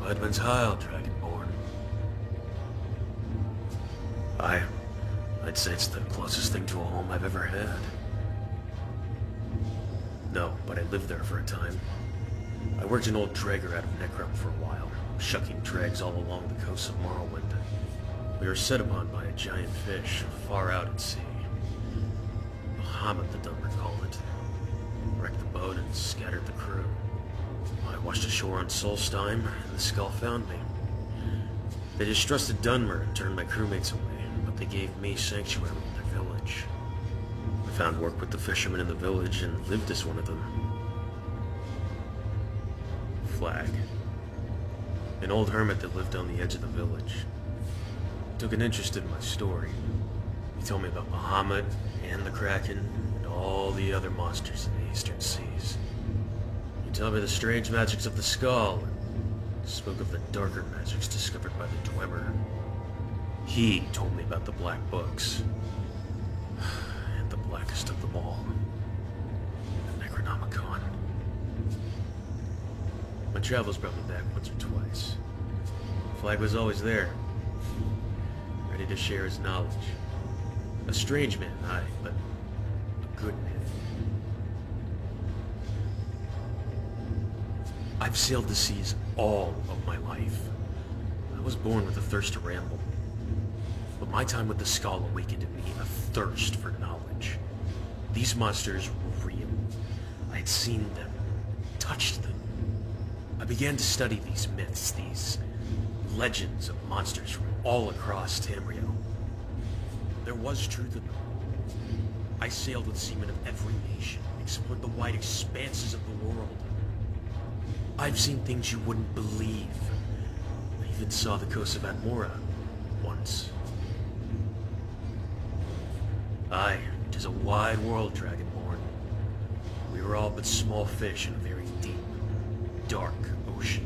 Edmund's Heil, Dragonborn. I'd say it's the closest thing to a home I've ever had. No, but I lived there for a time. I worked an old dragger out of Necrum for a while, shucking dregs all along the coast of Morrowind. We were set upon by a giant fish far out at sea. Bahamut, the Dunmer call it. Wrecked the boat and scattered the crew. I washed ashore on Solstheim, and the skull found me. They distrusted Dunmer and turned my crewmates away, but they gave me sanctuary in their village. I found work with the fishermen in the village and lived as one of them. Flag. An old hermit that lived on the edge of the village. He took an interest in my story. He told me about Bahamut and the Kraken and all the other monsters in the eastern seas. He told me the strange magics of the skull and spoke of the darker magics discovered by the Dwemer. He told me about the Black Books. And the blackest of them all. The Necronomicon. My travels brought me back once or twice. Flag was always there, ready to share his knowledge. A strange man, aye, but a good man. I've sailed the seas all of my life. I was born with a thirst to ramble. But my time with the Skull awakened in me a thirst for knowledge. These monsters were real. I had seen them, touched them. I began to study these myths, these legends of monsters from all across Tamriel. There was truth in them. I sailed with seamen of every nation, explored the wide expanses of the world. I've seen things you wouldn't believe. I even saw the coast of Atmora once. Aye, 'tis a wide world, Dragonborn. We were all but small fish in a very deep, dark ocean.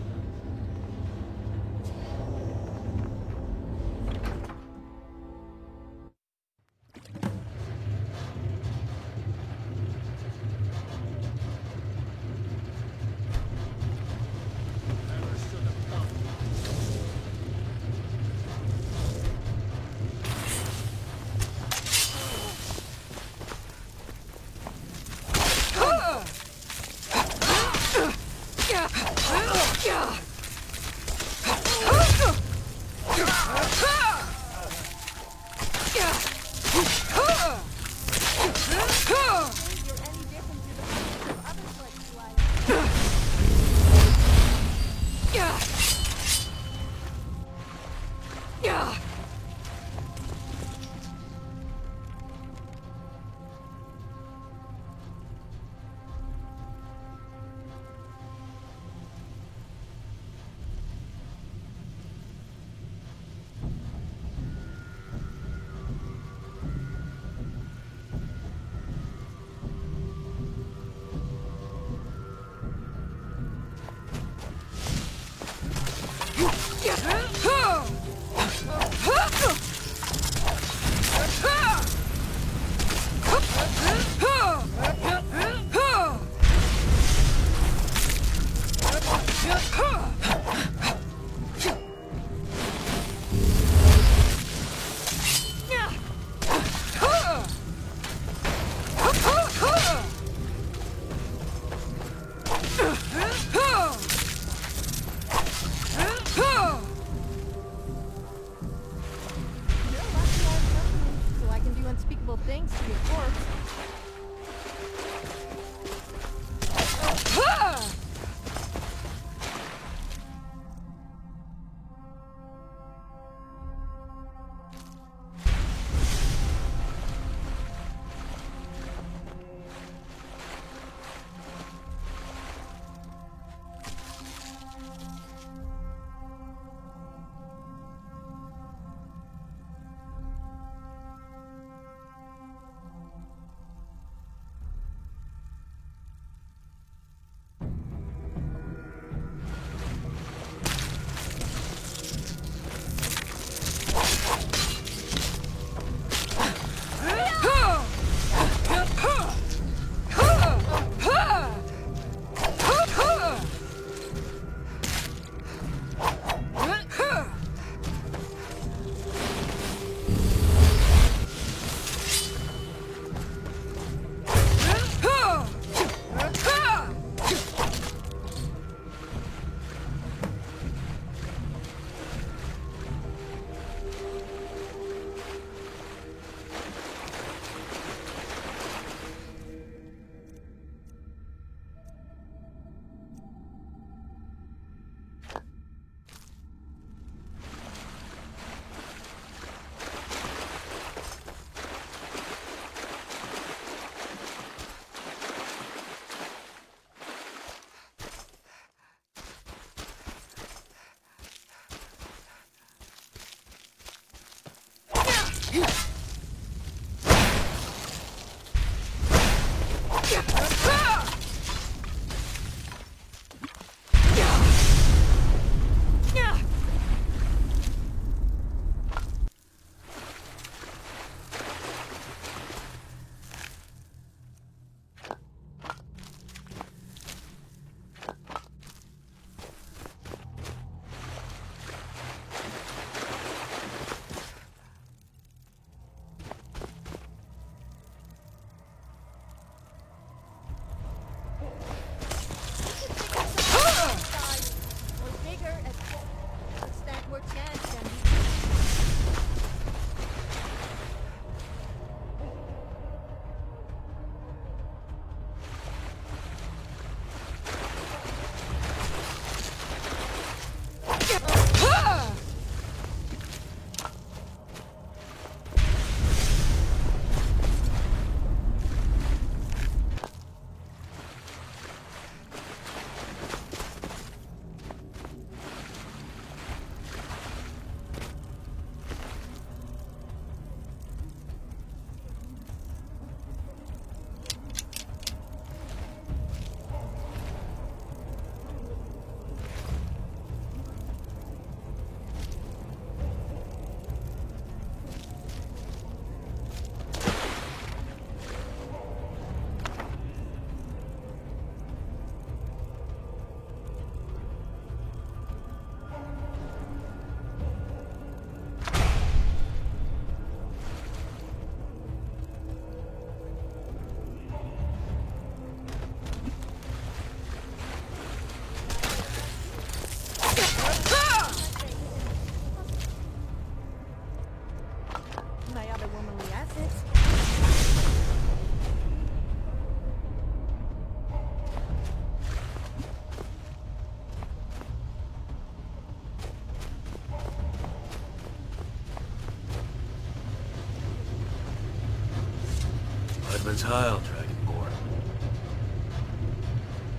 Shaman's Heil, Dragonborn.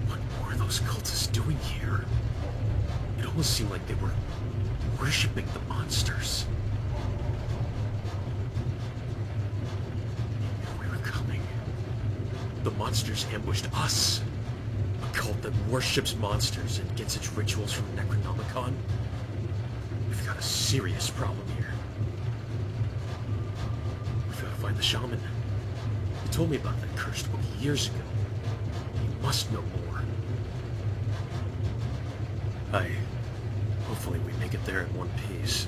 What were those cultists doing here? It almost seemed like they were worshipping the monsters. We were coming. The monsters ambushed us. A cult that worships monsters and gets its rituals from Necronomicon. We've got a serious problem here. We've got to find the shaman. He told me about that cursed book years ago. You must know more. Hopefully we make it there in one piece.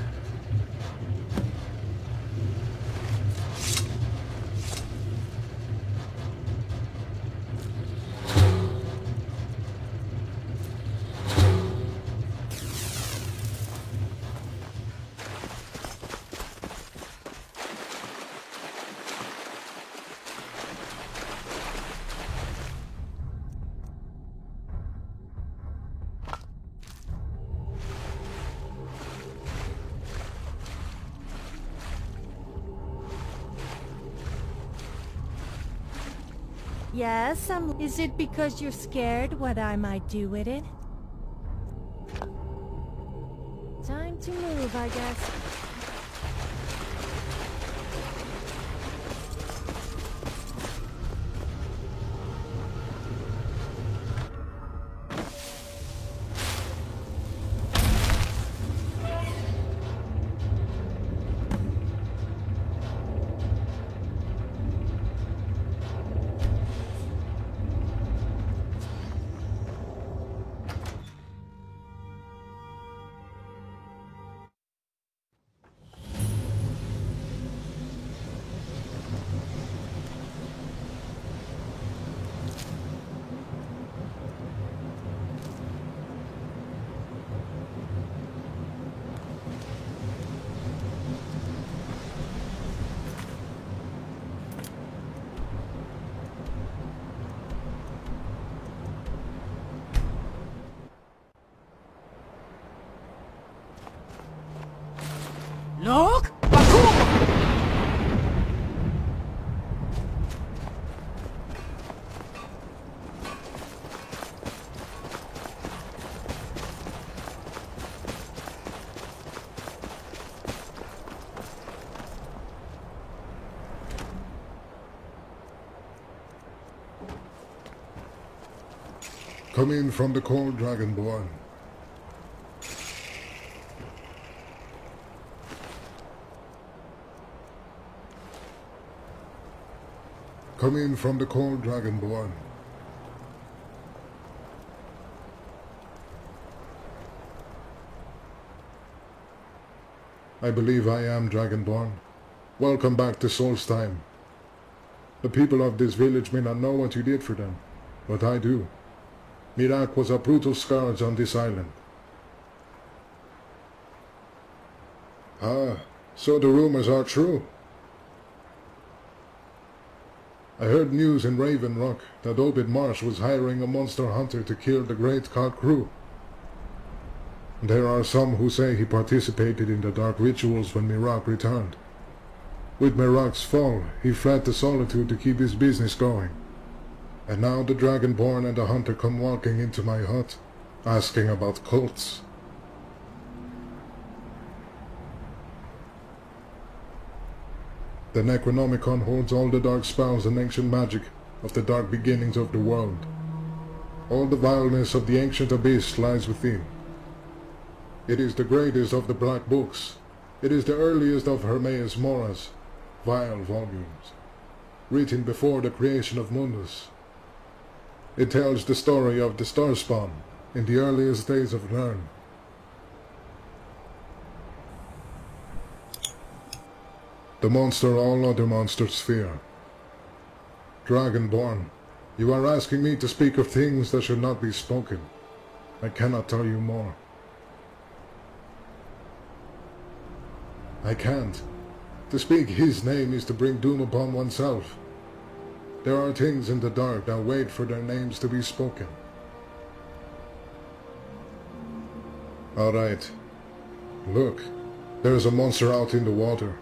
Yes, is it because you're scared what I might do with it? Time to move, I guess. Look! Come in from the cold, Dragonborn. Come in from the cold, Dragonborn. I believe I am Dragonborn. Welcome back to Solstheim. The people of this village may not know what you did for them, but I do. Miraak was a brutal scourge on this island. Ah, so the rumors are true. I heard news in Raven Rock that Obed Marsh was hiring a monster hunter to kill the great Kalkru. There are some who say he participated in the dark rituals when Miraak returned. With Miraak's fall, he fled to Solitude to keep his business going. And now the Dragonborn and the hunter come walking into my hut, asking about cults. The Necronomicon holds all the dark spells and ancient magic of the dark beginnings of the world. All the vileness of the ancient abyss lies within. It is the greatest of the black books. It is the earliest of Hermaeus Mora's vile volumes, written before the creation of Mundus. It tells the story of the Starspawn in the earliest days of Nirn. The monster all other monsters fear. Dragonborn, you are asking me to speak of things that should not be spoken. I cannot tell you more. I can't. To speak his name is to bring doom upon oneself. There are things in the dark that wait for their names to be spoken. All right. Look, there is a monster out in the water.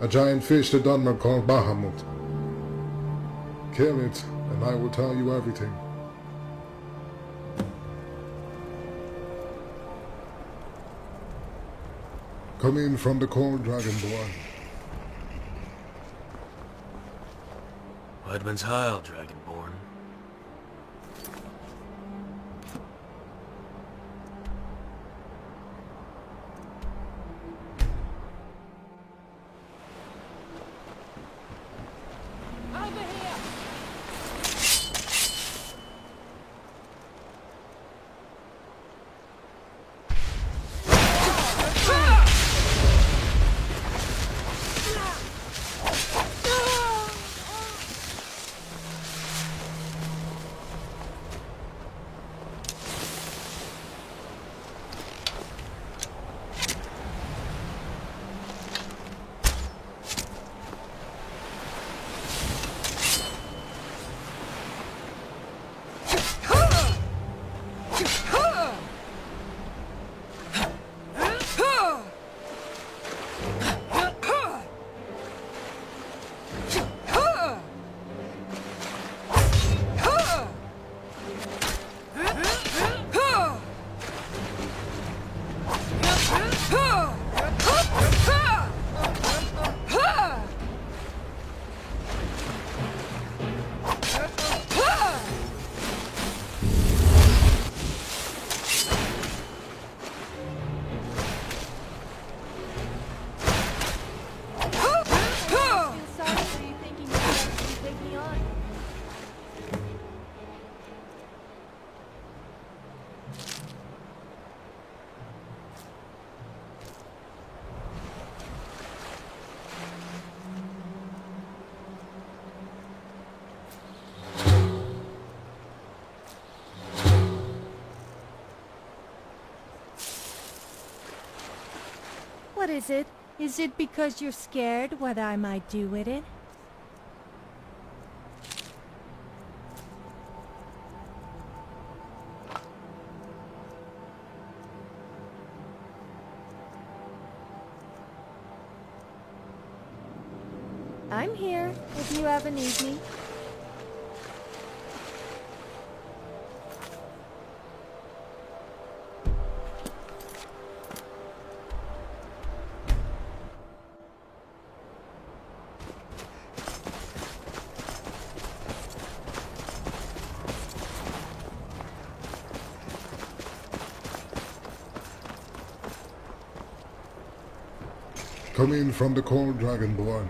A giant fish the Dunmer call Bahamut. kill it, and I will tell you everything. Come in from the cold, Dragonborn. Weidman's Heil, Dragonborn. What is it? Is it because you're scared what I might do with it? I'm here, if you ever need me. Come in from the cold, Dragonborn.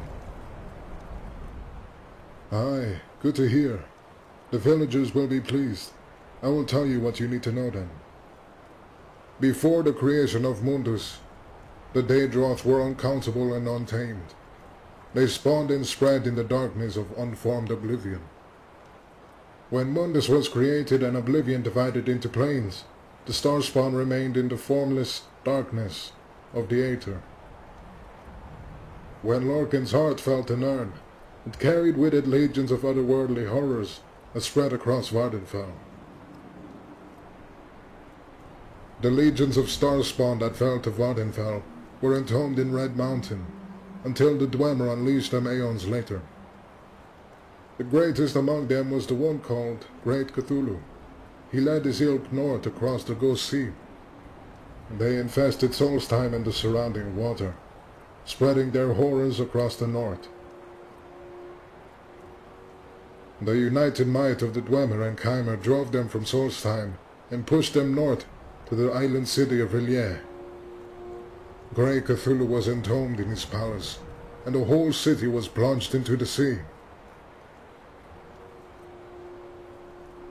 Aye, good to hear. The villagers will be pleased. I will tell you what you need to know then. Before the creation of Mundus, the Daedroth were uncountable and untamed. They spawned and spread in the darkness of unformed oblivion. When Mundus was created and oblivion divided into planes, the Starspawn remained in the formless darkness of the Aether. When Lorkhan's heart fell to Nirn, it carried with it legions of otherworldly horrors that spread across Vvardenfell. The legions of Starspawn that fell to Vvardenfell were entombed in Red Mountain, until the Dwemer unleashed them aeons later. The greatest among them was the one called Great Cthulhu. He led his ilk north across the Ghost Sea. They infested Solstheim and the surrounding water, spreading their horrors across the north. The united might of the Dwemer and Chimer drove them from Solstheim and pushed them north to the island city of R'lyeh. Grey Cthulhu was entombed in his palace, and the whole city was plunged into the sea.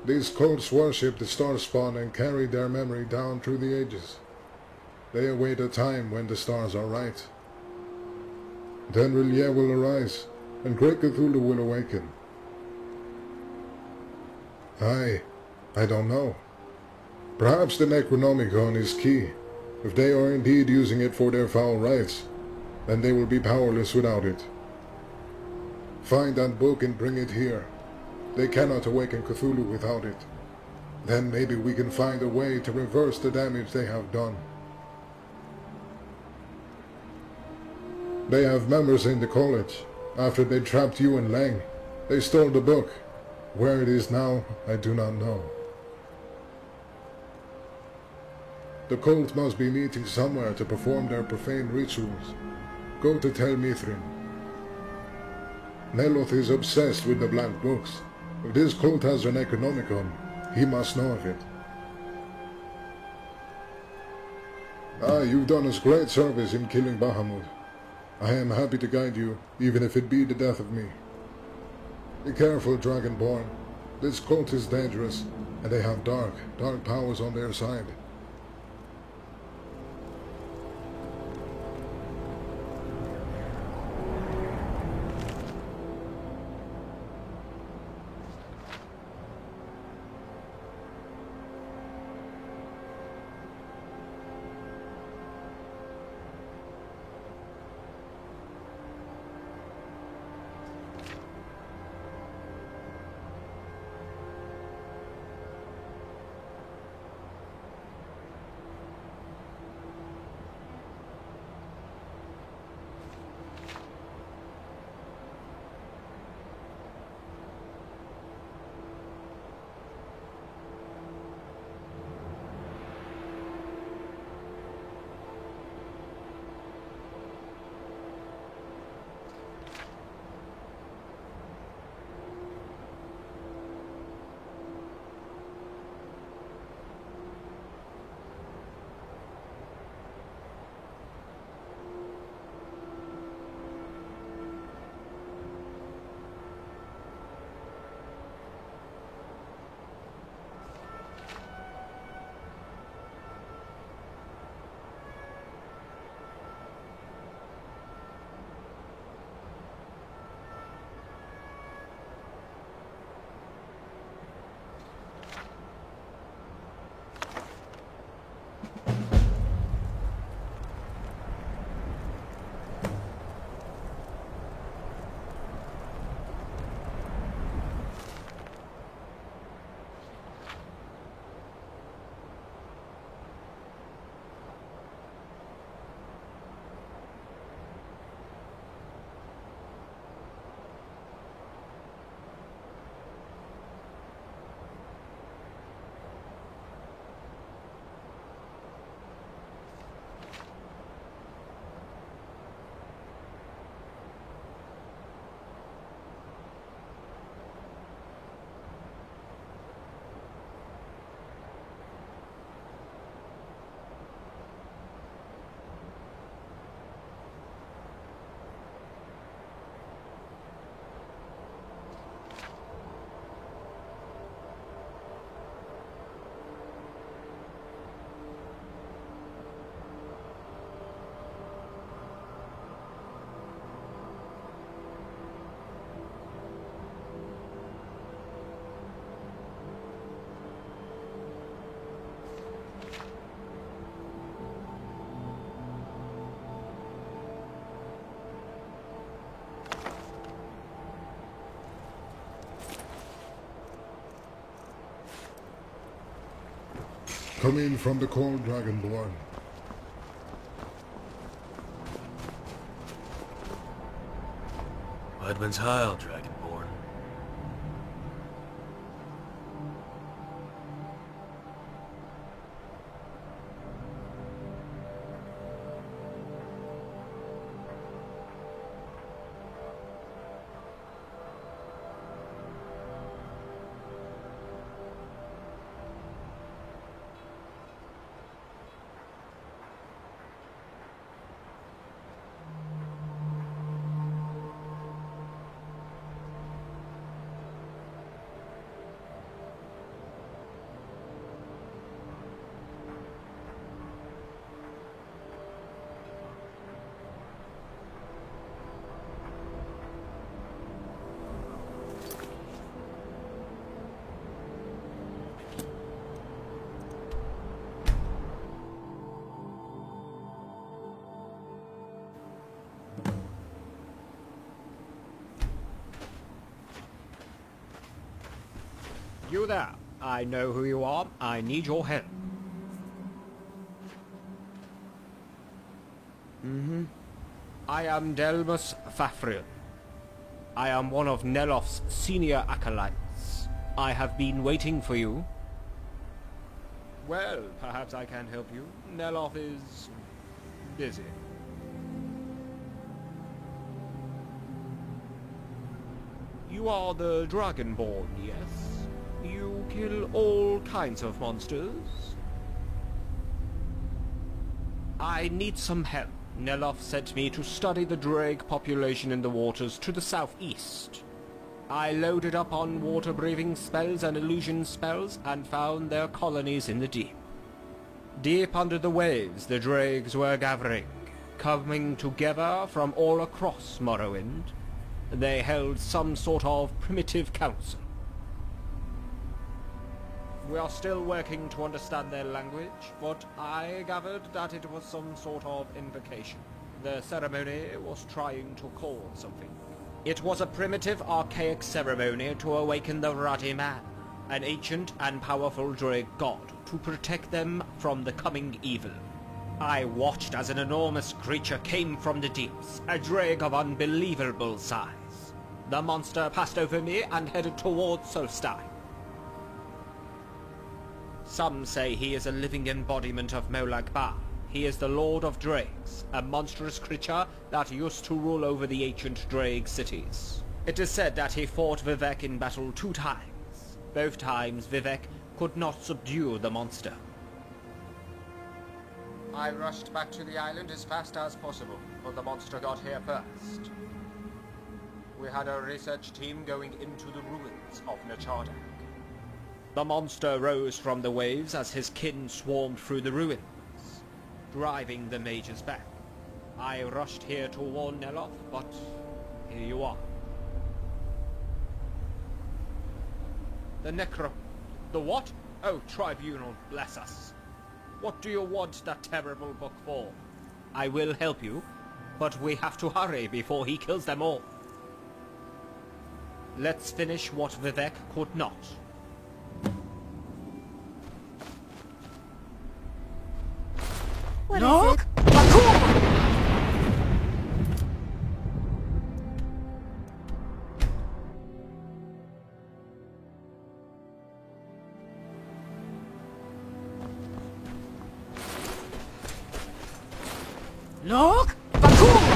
These cults worshipped the Starspawn and carried their memory down through the ages. They await a time when the stars are right. Then R'lyeh will arise, and Great Cthulhu will awaken. I don't know. Perhaps the Necronomicon is key. If they are indeed using it for their foul rites, then they will be powerless without it. Find that book and bring it here. They cannot awaken Cthulhu without it. Then maybe we can find a way to reverse the damage they have done. They have members in the college. After they trapped you and Lang, they stole the book Where it is now, I do not know. The cult must be meeting somewhere to perform their profane rituals. Go to Tel Mithrin. Neloth is obsessed with the Black Books. If this cult has an Necronomicon, he must know of it. You've done us great service in killing Bahamut. I am happy to guide you, even if it be the death of me. Be careful, Dragonborn. This cult is dangerous, and they have dark powers on their side. Come in from the cold, Dragonborn. Edmund's Heil, Dragonborn. You there. I know who you are. I need your help. I am Delmus Fafhril. I am one of Neloth's senior acolytes. I have been waiting for you. Well, perhaps I can help you. Neloth is busy. You are the Dragonborn, yes? You kill all kinds of monsters? I need some help. Neloth sent me to study the drake population in the waters to the southeast. I loaded up on water-breathing spells and illusion spells and found their colonies in the deep. Deep under the waves, the drakes were gathering, coming together from all across Morrowind. They held some sort of primitive council. We are still working to understand their language, but I gathered that it was some sort of invocation. The ceremony was trying to call something. It was a primitive, archaic ceremony to awaken the Ruddy Man, an ancient and powerful drake god, to protect them from the coming evil. I watched as an enormous creature came from the deeps, a drake of unbelievable size. The monster passed over me and headed towards Solstheim. Some say he is a living embodiment of Molag Bal. He is the Lord of Drakes, a monstrous creature that used to rule over the ancient Drake cities. It is said that he fought Vivec in battle 2 times. Both times Vivec could not subdue the monster. I rushed back to the island as fast as possible, but the monster got here first. We had a research team going into the ruins of Nechardak. The monster rose from the waves as his kin swarmed through the ruins, driving the mages back. I rushed here to warn Neloth, but here you are. The what? Oh, Tribunal, bless us. What do you want that terrible book for? I will help you, but we have to hurry before he kills them all. Let's finish what Vivec could not. What is it? Look! Bakum!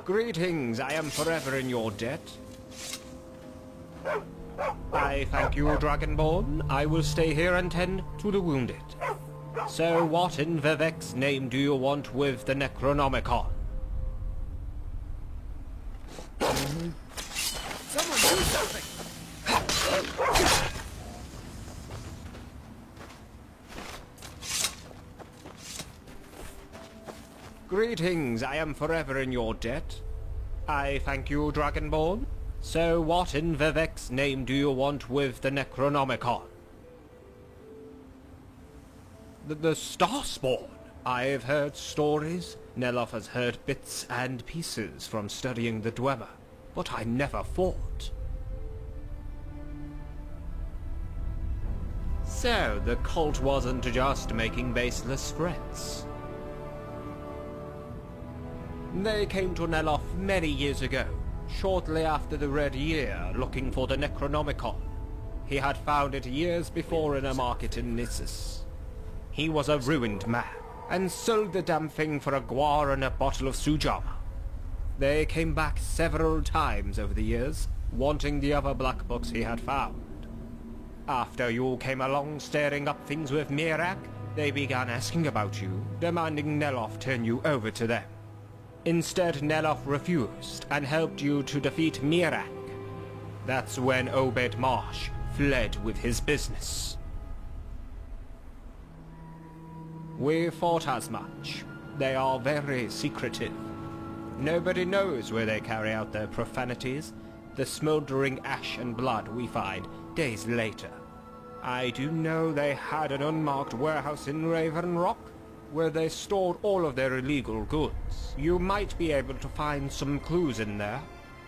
Greetings, I am forever in your debt. I thank you, Dragonborn. I will stay here and tend to the wounded. So what in Vivek's name do you want with the Necronomicon? Someone do something! Greetings, I am forever in your debt. I thank you, Dragonborn. So what in Vivek's name do you want with the Necronomicon? The Starspawn. I've heard stories. Neloth has heard bits and pieces from studying the Dwemer, but I never fought. So, the cult wasn't just making baseless threats. They came to Neloth many years ago, shortly after the Red Year, looking for the Necronomicon. He had found it years before in a market in Nissus. He was a ruined man, and sold the damn thing for a guar and a bottle of Sujama. They came back several times over the years, wanting the other black books he had found. After you came along stirring up things with Miraak, they began asking about you, demanding Neloth turn you over to them. Instead, Neloth refused, and helped you to defeat Miraak. That's when Obed Marsh fled with his business. We thought as much. They are very secretive. Nobody knows where they carry out their profanities, the smoldering ash and blood we find days later. I do know they had an unmarked warehouse in Raven Rock, where they stored all of their illegal goods. You might be able to find some clues in there.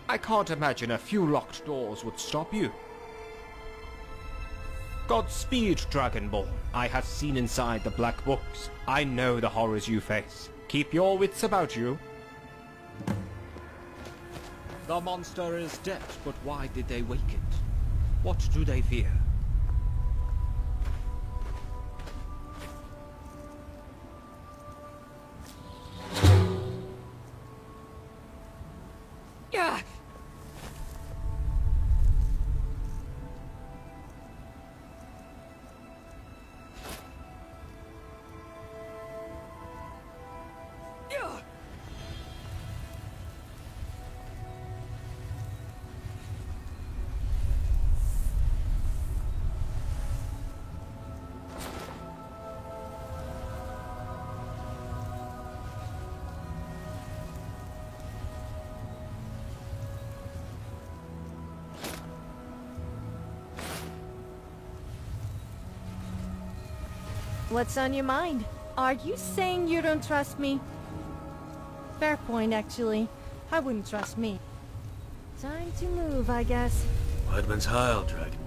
I can't imagine a few locked doors would stop you. Godspeed, Dragonborn. I have seen inside the Black Books. I know the horrors you face. Keep your wits about you. The monster is dead, but why did they wake it? What do they fear? Yeah. What's on your mind? Are you saying you don't trust me? Fair point, actually. I wouldn't trust me. Time to move, I guess. Weidman's Heil, Dragon.